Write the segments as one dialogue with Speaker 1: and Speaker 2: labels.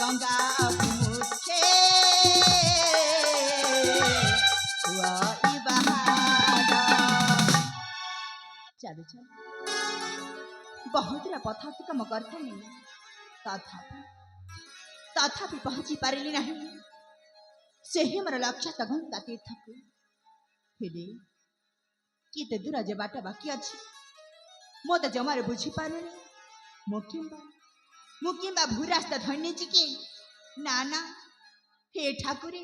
Speaker 1: गंगा मुखे चलो चल बहुत पथा कम करता तथापि पहुंची पारिली नहीं से ही मोर लक्ष्य गंगा तीर्थ को हेले किते दूर जे बाट बाकी अच्छी मो तो जमार बुझी पारे मुकिंबा भू रास्ता धन्य कि ना ना हे ठाकुरे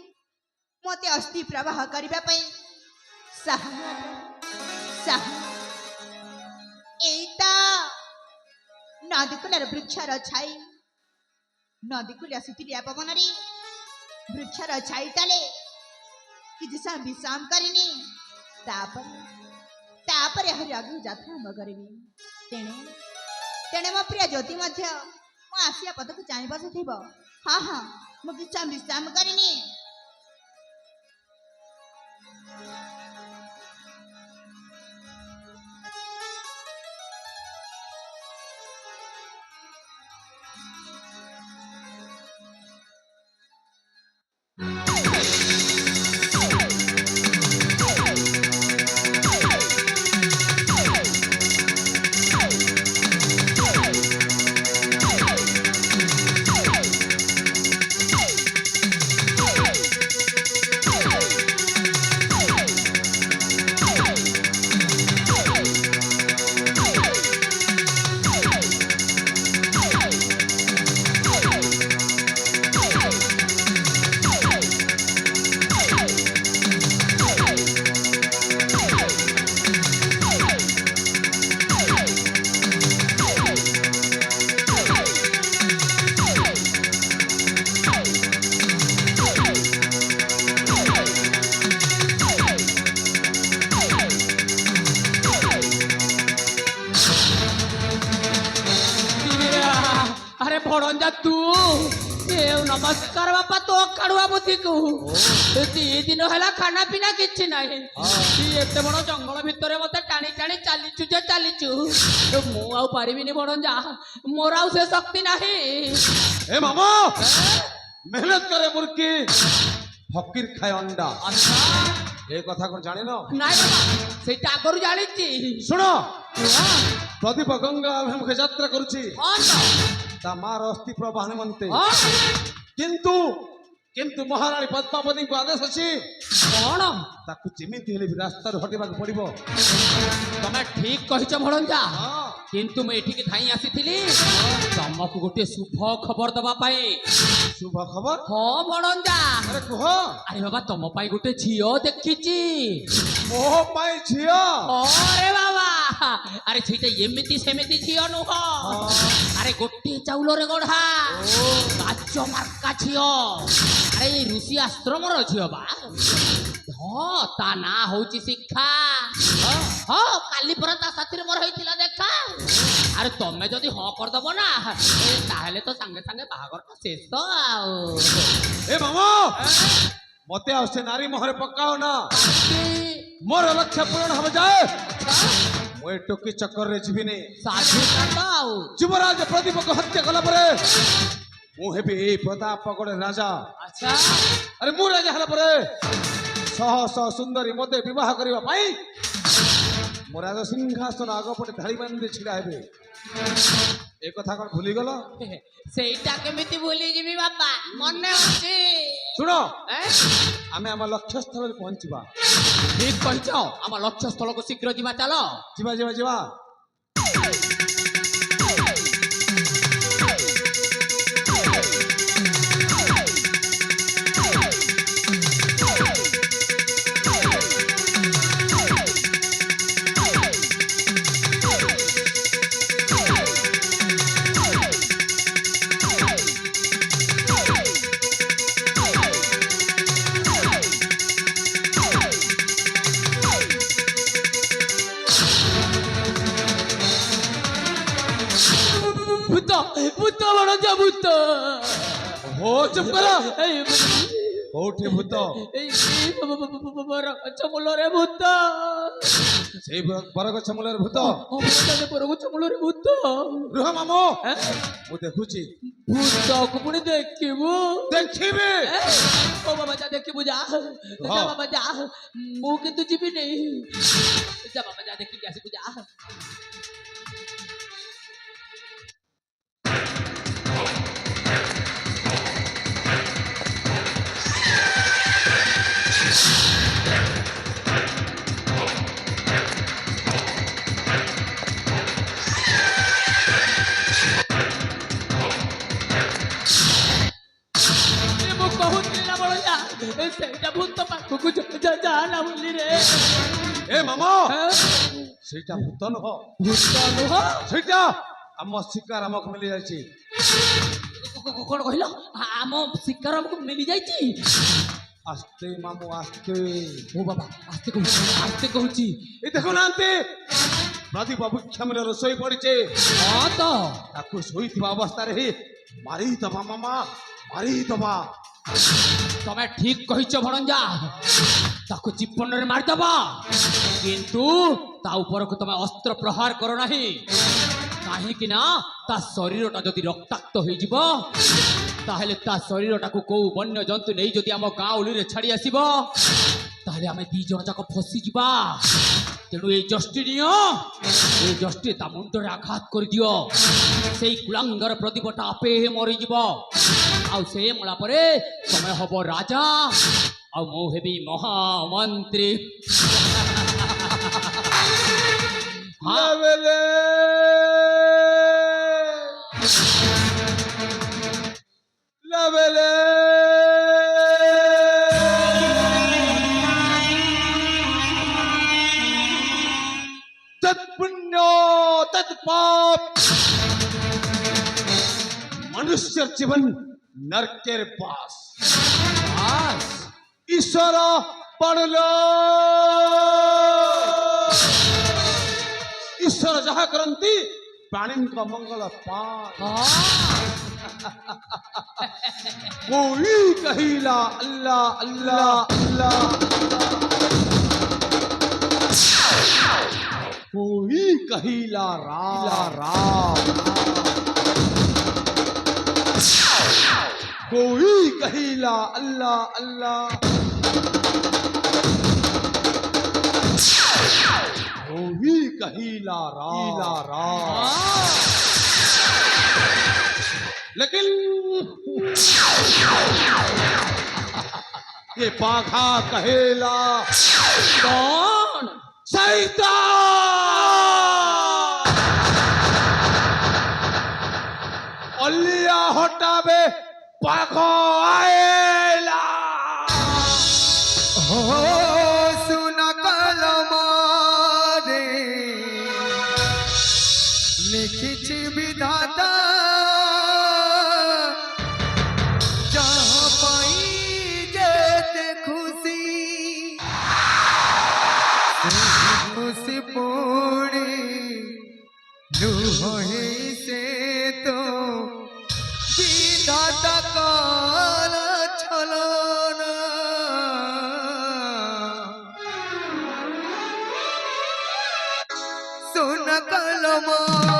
Speaker 1: मते अस्थि प्रवाह करने नदीकूल वृक्षर छाई नदीकूल सुतलिया पवन वृक्षर छाई तले किसी समय विश्राम करनी तापर हरि आगे यात्रा आरंभ करी तेणे तेणे मो प्रिय ज्योति मो आसिया पद को चाह बसुथ हाँ हाँ मुझे किसी विश्राम करनी
Speaker 2: तू देव नमस्कार बापा तो काढ़ुआ बुद्धि को दी दिन है खाना पीना किसी ना एत बड़ जंगल भितर मत टाणी टाणी चलीचु जे चलीचु मुझे बड़जा मोर आ से शक्ति नहीं
Speaker 3: मामा मेहनत करे मुर्गी फकीर खाए अंडा ए कथा को जान ना
Speaker 2: से आगुरी जानी
Speaker 3: शुण प्रदीप गंगा अभिमुखे यात्रा करुची मार अस्थि प्रवाह निमंते किंतु किंतु महाराणी पद्मावती को आदेश अच्छी
Speaker 2: कौन
Speaker 3: ताकू जेमिति हेले भी रास्ता हटिबा पड़िबो
Speaker 2: तमे ठीक कहिछ भणंजा किंतु मैं एठी के थाई आसीथिली तमको गोटे शुभ खबर दबा पाई
Speaker 3: शुभ खबर
Speaker 2: हां भणंजा
Speaker 3: अरे कह
Speaker 2: अरे बाबा तम पाई गोटे झियो देखिची
Speaker 3: मो पाई झियो
Speaker 2: अरे बाबा अरे छैटे एमिति सेमिति झियो नुह अरे गोटे चाउल रे गढ़ा काच मार्का झियो अरे ऋषि आश्रम रो झियो बा हाँ ता ना होची शिक्षा हाँ काली पर ता साथी मोर होइतिला देखा अरे तमे जदि हाँ कर दबो ना ताहले तो संगे संगे बाहागर तो शेष आओ
Speaker 3: ए मामा मते आसे नारी मोहरे पकाओ ना मोर लक्ष्य पूर्ण हो जाए मोए टोकी चक्कर रे जीविनी
Speaker 2: साथी काटाओ
Speaker 3: युवराज प्रदीप को हत्या कला परे मु हेबी ए प्रतापगढ़ राजा
Speaker 2: अच्छा
Speaker 3: अरे मु राजा हला परे सह सह सुंदरी मते विवाह करबा पाई मो राजा सिंहासन आगपटे धाड़ी बांधी छिड़ा हेबे ए कथा कोन भूली गलो
Speaker 2: सेटा केमिति भूली जीवी बाबा मने होची
Speaker 3: सुनो आमे हम लक्ष्य स्थल पहुंचबा
Speaker 2: ठीक कहछो हम लक्ष्य स्थल को शीघ्र जीवा चलो
Speaker 3: जीवा जीवा जीवा
Speaker 2: भूत भूत बड़ा जा भूत
Speaker 3: हो चुप करो କୋଉଠି ଭୂତ
Speaker 2: ବରଗଛ ମୂଳରେ ଭୂତ
Speaker 3: ସେଇ ବରଗଛ ମୂଳରେ ଭୂତ
Speaker 2: ବରଗଛ ମୂଳରେ ଭୂତ
Speaker 3: ରୁହ ମାମୁ ମୁଁ ଦେଖୁଛି
Speaker 2: ଭୂତକୁ ପୁଣି ଦେଖିବୁ
Speaker 3: ଦେଖିବି
Speaker 2: ଓ ବାବା ଯା ଦେଖିବୁ ଯା ଯା ବାବା ଯା ମୁଁ କିନ୍ତୁ ଯିବିନି ଯା ବାବା ଯା ଦେଖିକି ଆସିବୁ ଯା ମୁଁ କହୁଥିଲି ନା ବଳ ଯା ସେଇଟା ଭୂତ ପାଖକୁ ଯା ନା ବୋଲି ରେ
Speaker 3: ଏ ମାମା ସେଇଟା ଭୂତ ନୁହଁ
Speaker 2: ଭୂତ ନୁହଁ
Speaker 3: ସେଇଟା ଆମ ଶିକାର ଆମକୁ ମିଳି ଯାଇଛି
Speaker 2: କଣ କହିଲ ଆମ ଶିକାର ଆମକୁ ମିଳିଯାଇଛି
Speaker 3: ଆସ୍ତେ ମାମୁ ଆସ୍ତେ
Speaker 2: ଓ ବାବା ଆସ୍ତେ କହୁଛି
Speaker 3: ଏ ଦେଖୁନାହାନ୍ତି ପ୍ରଦୀପ ବୃକ୍ଷମୂଳରେ ଶୋଇ ପଡିଛେ
Speaker 2: ହଁ ତ
Speaker 3: ତାକୁ ଶୋଇଥିବା ଅବସ୍ଥାରେ ହିଁ ମାରିଦବା ମାମା ମାରିଦବା
Speaker 2: ତମେ ଠିକ କହିଛ ଭଣଞ୍ଜା ତାକୁ ଜୀବନରେ ମାରିଦବା କିନ୍ତୁ ତା ଉପରକୁ ତମେ ଅସ୍ତ୍ର ପ୍ରହାର କର ନାହିଁ କାହିଁକି ନା ତା ଶରୀରଟା ଯଦି ରକ୍ତାକ୍ତ ହେଇଯିବ ତାହେଲେ ତା ଶରୀରଟାକୁ କୋଉ ବନ୍ୟ ଜନ୍ତୁ ନେଇ ଯଦି ଆମ ଗାଁ ଉଳିରେ ଛାଡି ଆସିବ ତାହେଲେ ଆମେ 2 ଜଣ ଯାକ ଫସିଯିବା ତେଣୁ ଏଇ ଜଷ୍ଟି ନିଅ ଏଇ ଜଷ୍ଟି ତା ମୁଣ୍ଡରେ ଆଘାତ କରିଦିଅ ସେଇ କୁଳାଙ୍ଗର ପ୍ରଦୀପଟା ଆପେ ମରିଯିବ ଆଉ ସେ ମଲା ପରେ ତମେ ହବ ରାଜା ଆଉ ମୁଁ ହେବି ମହାମନ୍ତ୍ରୀ
Speaker 3: ଲାବେଲେ ଲାବେଲେ तत्पुण्य तत्पाप मनुष्य जीवन नरकेर पास ईश्वर पढ़लो ईश्वर जहाँ करती प्राणी का मंगल पास कोई कहिला अल्लाह अल्लाह अल्लाह कोई कहिला राम कोई कहिला अल्लाह अल्लाह कोई कहिला राम लेकिन ये बाघा कहेला
Speaker 2: कौन
Speaker 3: शैतान अलिया हटावे पाखो आएला
Speaker 4: हो सुन कलमारे लिखित विधाता जहाँ पाई जेते खुशी खुशी पूरी लुहे से तो विधाता काल छलना सुन कलमा